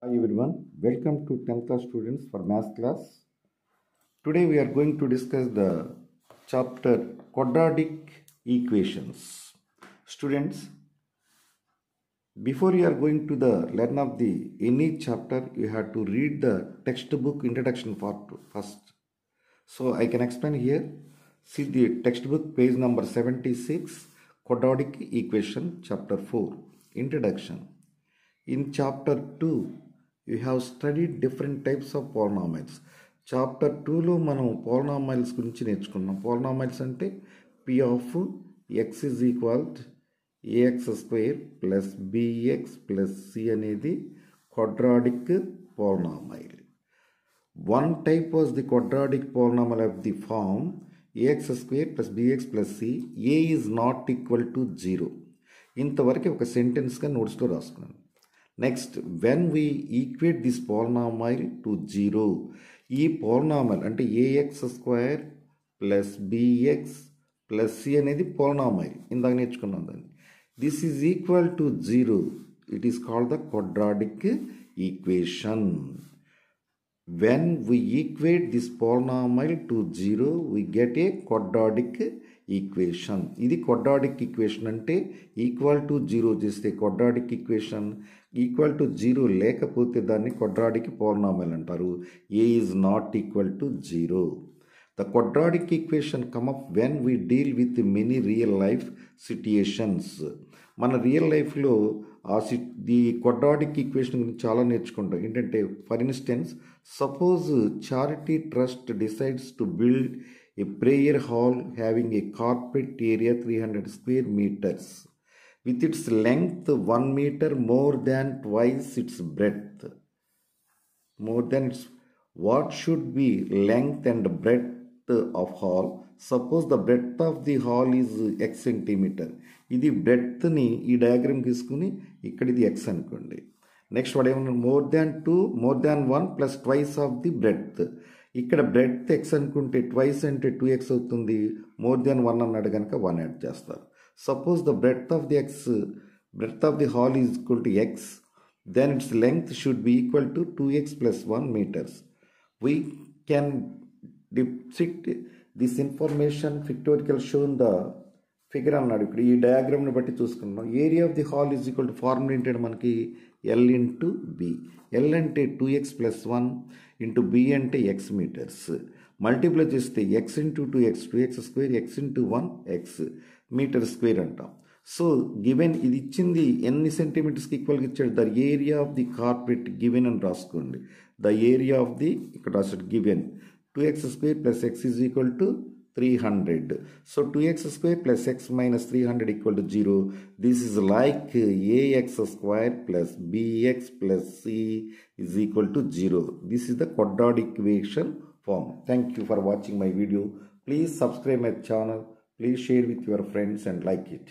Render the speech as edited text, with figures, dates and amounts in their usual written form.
Hi everyone, welcome to 10th class students for math class. Today we are going to discuss the chapter quadratic equations. Students, before you are going to the learn of the any chapter, you have to read the textbook introduction part first. So I can explain here. See the textbook page number 76, quadratic equation chapter 4, introduction. In chapter 2, you have studied different types of polynomials. Chapter 2లో మనం polynomials గురించి నేర్చుకున్నాం. Polynomials అంటే p of x is equal ax square plus bx plus c అనేది quadratic polynomial. One type was the quadratic polynomial of the form ax square plus bx plus c, a is not equal to 0. ఇంతవరకు ఒక సెంటెన్స్గా నోట్స్లో రాసుకున్నాను. Next, when we equate this polynomial to 0, ఈ polynomial అంటే ax square plus bx plus c అనేది polynomial ఇందాక నేర్చుకున్నాం దాన్ని. This is equal to 0, it is called the quadratic equation. When we equate this polynomial to 0, we get a quadratic equation. ఇది quadratic equation అంటే equal to 0 చేస్తే quadratic equation, equal to 0 లేకపోతే దాన్ని quadratic polynomial అంటారు. a is not equal to 0. The quadratic equation come up when we deal with many real life situations. మన real లైఫ్లో the quadratic equation గురించి చాలా నేర్చుకుంటాం. ఏంటంటే, for instance, suppose charity trust decides to build a prayer hall having a carpet area 300 square meters with its length 1 meter more than twice its breadth. What should be length and breadth of hall? Suppose the breadth of the hall is x centimeter. ఇది బ్రెడ్త్ని ఈ diagram తీసుకుని ఇక్కడ ఇది x అనుకోండి. Next వాడు ఏమన్నా more than 1 plus twice of the breadth. ఇక్కడ breadth x అనుకుంటే ట్వైస్ అంటే 2x అవుతుంది. మోర్ దాన్ 1 అన్నాడు కనుక 1 యాడ్ చేస్తారు. Suppose the breadth of the hall is equal to x, then its length should be equal to 2x plus 1 meters. We can depict this information pictorial shown the figure అన్నాడు. ఇక్కడ ఈ డయాగ్రామ్ని బట్టి చూసుకున్నాం. Area of the hall is equal to formula ఏంటంటే మనకి L into b. L అంటే 2x plus 1 into b అంటే x మీటర్స్. మల్టిప్లై చేస్తే x into 2x 2x square, x into 1 x meter square అంటాం. సో గివెన్ ఇది ఇచ్చింది ఎన్ని సెంటీమీటర్స్కి ఈక్వల్గా ఇచ్చాడు. The area of the carpet given అని రాసుకోండి. ద ఏరియా ఆఫ్ ది ఇక్కడ రాసాడు given 2x square plus x is equal to 300. So 2x square plus x minus 300 equal to 0. This is like ax square plus bx plus c is equal to 0. This is the quadratic equation form. Thank you for watching my video. Please subscribe my channel. Please share with your friends and like it.